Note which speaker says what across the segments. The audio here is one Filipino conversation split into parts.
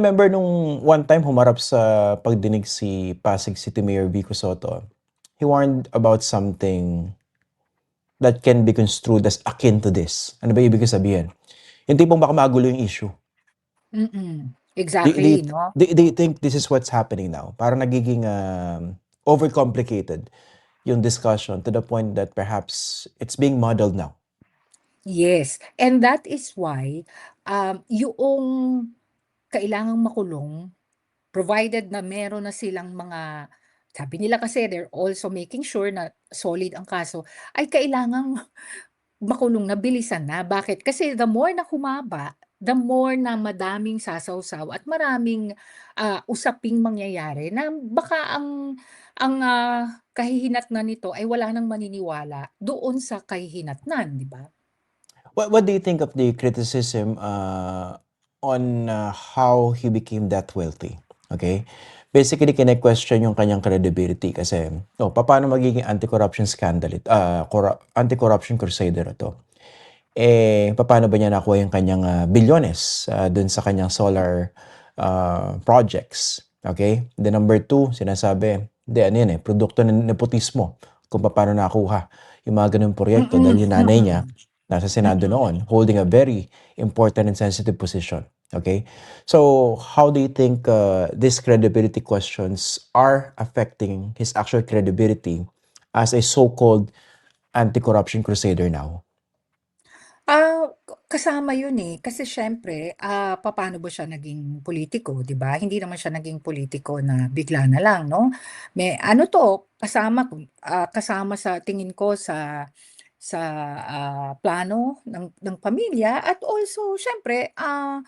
Speaker 1: Remember nung one time humarap sa pagdinig si Pasig City Mayor Vico Soto, he warned about something that can be construed as akin to this. Ano ba ibig sabihin? Yung tipong baka magulo yung issue. Do, you,
Speaker 2: Exactly, no?
Speaker 1: do you think this is what's happening now? Parang nagiging overcomplicated yung discussion to the point that perhaps it's being muddled now.
Speaker 2: Yes, and that is why, yoong kailangang makulong, provided na meron na silang mga sabi nila kasi they're also making sure na solid ang kaso, ay kailangang makulong na, bilisan na. Bakit? Kasi the more na humaba, the more na madaming sasawsaw at maraming, usaping mangyayari na baka ang kahihinatnan nito ay wala ng maniniwala doon sa kahihinatnan, 'di ba?
Speaker 1: What do you think of the criticism on how he became that wealthy? Okay? Basically, kine-question yung kanyang credibility kasi, paano magiging anti-corruption scandal anti-corruption crusader ito? Paano ba niya nakuha yung kanyang bilyones dun sa kanyang solar projects? Okay? The number two, sinasabi, hindi, ano yan produkto ng nepotismo kung paano nakuha yung mga ganung proyekto
Speaker 2: Mm,
Speaker 1: dahil yung nanay niya
Speaker 2: mm,
Speaker 1: nasa Senado
Speaker 2: mm.
Speaker 1: noon, holding a very important and sensitive position. Okay? So, how do you think these credibility questions are affecting his actual credibility as a so-called anti-corruption crusader now?
Speaker 2: Kasama yun, eh, kasi siyempre, papaano ba siya naging politiko, 'di ba? Hindi naman siya naging politiko na bigla na lang, 'no? May ano 'to, kasama sa tingin ko sa plano ng pamilya at also siyempre, ah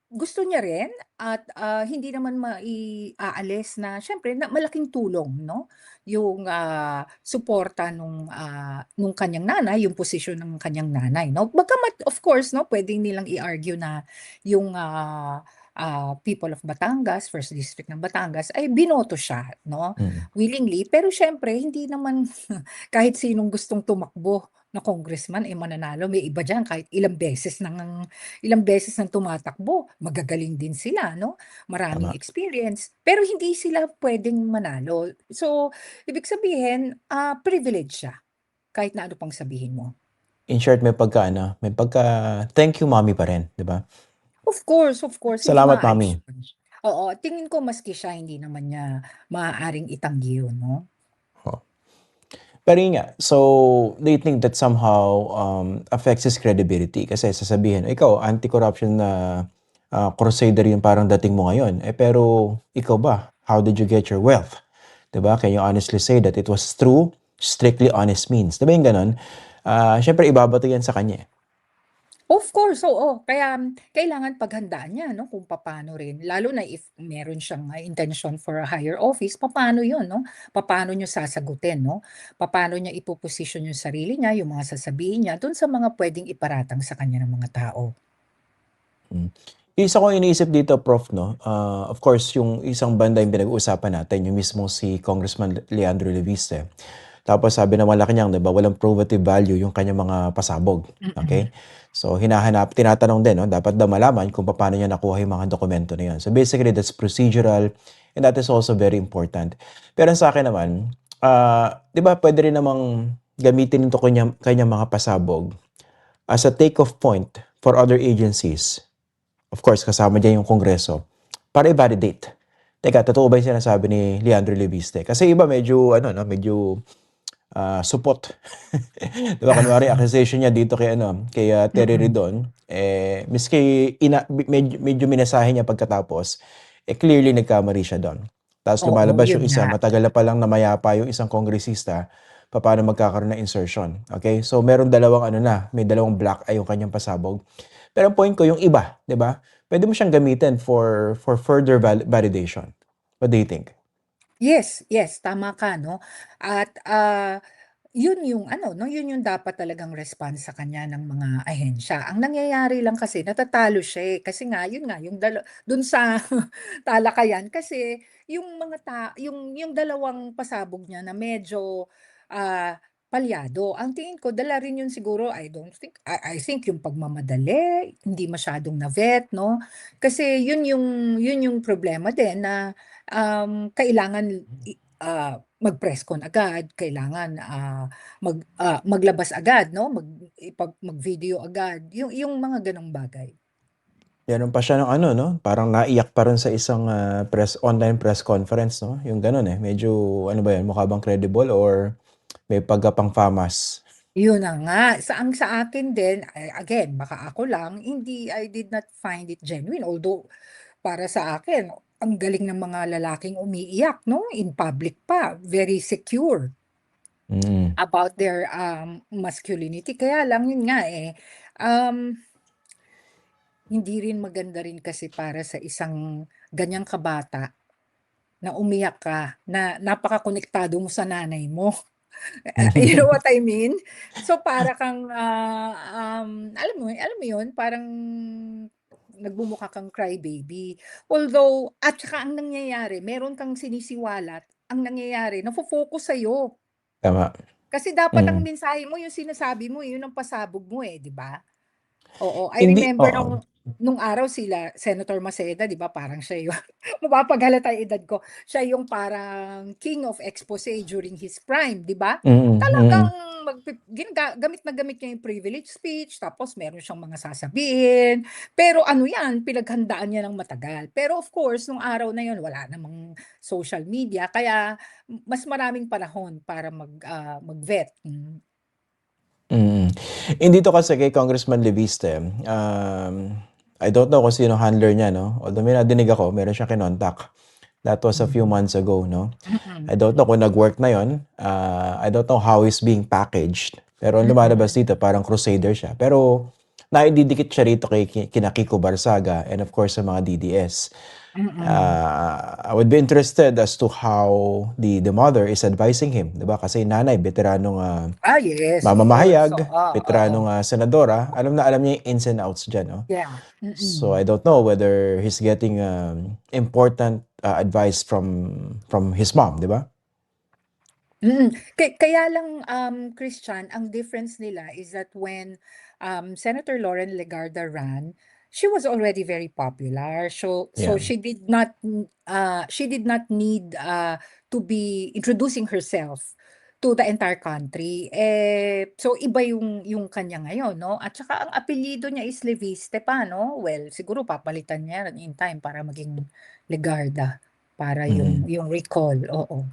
Speaker 2: gusto niya rin at, hindi naman maiaalis na siyempre na malaking tulong 'no, yung, suporta nung kanyang nanay, yung posisyon ng kanyang nanay 'no. Bagamat of course 'no, puwedeng nilang i-argue na yung, people of Batangas, First District ng Batangas ay binoto siya 'no,
Speaker 1: Mm.
Speaker 2: willingly. Pero siyempre hindi naman kahit sinong gustong tumakbo na congressman, eh, mananalo. May iba diyan kahit ilang beses nang tumatakbo, magagaling din sila 'no, maraming
Speaker 1: Tama.
Speaker 2: experience, pero hindi sila puwedeng manalo. So, ibig sabihin, privilege siya, kahit na ano pang sabihin mo.
Speaker 1: In short, may pagka thank you mommy pa rin, 'di ba?
Speaker 2: Of course, hindi
Speaker 1: Salamat
Speaker 2: maaalis
Speaker 1: mommy.
Speaker 2: yun. Oo, tingin ko maski siya hindi naman niya maaaring itanggi yun 'no?
Speaker 1: Oo. Pero yun nga, so do you think that somehow affects his credibility? Kasi sasabihin, ikaw, anti-corruption na crusader yung parang dating mo ngayon. Pero ikaw ba? How did you get your wealth? 'Di ba? Can you honestly say that it was through strictly honest means? 'Di ba yung ganun? Syempre, ibabato yan sa kanya.
Speaker 2: Of course, oo. Kaya kailangan paghandaan niya 'no, kung papaano rin lalo na if meron siyang, intention for a higher office, papaano 'yun 'no? Papaano niya sasagutin 'no? Papaano niya ipoposisyon yung sarili niya, yung mga sasabihin niya dun sa mga puwedeng iparatang sa kanya ng mga tao.
Speaker 1: Mm. Isa ko iniisip dito, Prof, 'no, of course, yung isang banda yung pinag-uusapan natin, yung mismong si Congressman Leandro Leviste. Tapos sabi ng Malacanang, 'di ba, walang probative value yung kanyang mga pasabog,
Speaker 2: Mm.
Speaker 1: okay? So tinatanong din, 'no, dapat daw malaman kung paano niya nakuha yung mga dokumento na yun. So basically, that's procedural and that is also very important. Pero sa akin naman, 'di ba puwede rin namang gamitin ito kanyang mga pasabog as a take-off point for other agencies. Of course, kasama diyan yung Kongreso, para i-validate. Teka, totoo ba yung sinasabi ni Leandro Leviste? Kasi iba medyo ano 'no, medyo, supot. 'Di ba kunwari accusation niya dito kay Terry
Speaker 2: Mm.
Speaker 1: Ridon, miski medyo minasahe niya pagkatapos, clearly nagkamali siya dun. Tapos
Speaker 2: Oo,
Speaker 1: lumalabas
Speaker 2: yun
Speaker 1: yung
Speaker 2: nga.
Speaker 1: isa, matagal na palang namayapa yung isang kongresista, papaano magkakaroon ng insertion, okay? So meron dalawang ano na, may dalawang black eye yung kanyang pasabog. Pero ang point ko yung iba, 'di ba? Puwede mo siyang gamitin for further validation. What do you think?
Speaker 2: Yes, yes, tama ka 'no. At, yun yung ano 'no, yun yung dapat talagang response sa kanya ng mga ahensya. Ang nangyayari lang kasi natatalo siya, eh, kasi nga yun nga yung dun sa talakayan kasi yung mga yung dalawang pasabog niya na medyo, ah palyado. Ang tingin ko dala rin yun siguro, I think yung pagmamadali, hindi masyadong na-vet 'no? Kasi yun yung problema din na, kailangan mag-press con agad, kailangan, maglabas agad 'no, mag-video agad, yung mga gano'ng bagay.
Speaker 1: Meron pa siya ng ano 'no, parang naiyak pa rin sa isang, online press conference 'no, yung gano'n, eh. Medyo ano ba 'yun, mukha bang credible or may pagkapang-FAMAS?
Speaker 2: Yun na nga, sa akin din, again baka ako lang, I did not find it genuine although para sa akin ang galing ng mga lalaking umiiyak 'no, in public pa, very secure
Speaker 1: Mm,
Speaker 2: about their, masculinity. Kaya lang yun nga, um, hindi rin maganda rin kasi para sa isang ganyang kabata na umiyak ka, na napakakonektado mo sa nanay mo. You know what I mean? So, para kang, alam mo yun, parang nagmumukha kang crybaby. Although at saka ang nangyayari meron kang sinisiwalat, ang nangyayari nafo-focus sa'yo.
Speaker 1: tama.
Speaker 2: Kasi dapat ang
Speaker 1: Mm.
Speaker 2: mensahe mo yung sinasabi mo, yun ang pasabog mo, 'di ba? Oo, I
Speaker 1: Hindi
Speaker 2: remember
Speaker 1: oo.
Speaker 2: nung araw sila Senator Maceda 'di ba parang siya yung mapapaghalata yung edad ko, siya yung parang king of expose during his prime 'di ba?
Speaker 1: Mm,
Speaker 2: Talagang
Speaker 1: mm,
Speaker 2: gamit na gamit niya yung privilege speech tapos meron siyang mga sasabihin, pero ano 'yan pinaghandaan niya ng matagal. Pero of course nung araw na yun wala namang social media kaya mas maraming panahon para mag-vet,
Speaker 1: mm. Yung dito kasi kay Congressman Leviste, I don't know kung sino handler niya 'no, although may nadinig ako meron siyang kinontak. That was a few
Speaker 2: Mhm.
Speaker 1: months ago 'no. I
Speaker 2: Mm,
Speaker 1: don't know kung nag-work na yun, I don't know how he's being packaged, pero ang lumalabas
Speaker 2: mm,
Speaker 1: dito parang crusader siya. Pero naididikit siya rito kay kina Kiko Barsaga and of course sa mga DDS.
Speaker 2: mm.
Speaker 1: I would be interested as to how the mother is advising him, 'di ba? Kasi nanay veteranong,
Speaker 2: Yes, of course.
Speaker 1: mamamahayag,
Speaker 2: Oo, oo.
Speaker 1: veteranong, senadora, alam na alam niya yung ins and outs diyan 'no.
Speaker 2: Yeah,
Speaker 1: So I
Speaker 2: mm.
Speaker 1: don't know whether he's getting, important, advice from his mom, 'di ba?
Speaker 2: Kaya lang, Christian, ang difference nila is that when, Senator Lauren Legarda ran, she was already very popular. So
Speaker 1: Yeah.
Speaker 2: she did not need, to be introducing herself to the entire country. So iba yung kanya ngayon 'no, at saka ang apelyido niya is Leviste pa 'no. Well, siguro papalitan niya in time para maging Legarda, para yung
Speaker 1: Mm.
Speaker 2: recall, oo.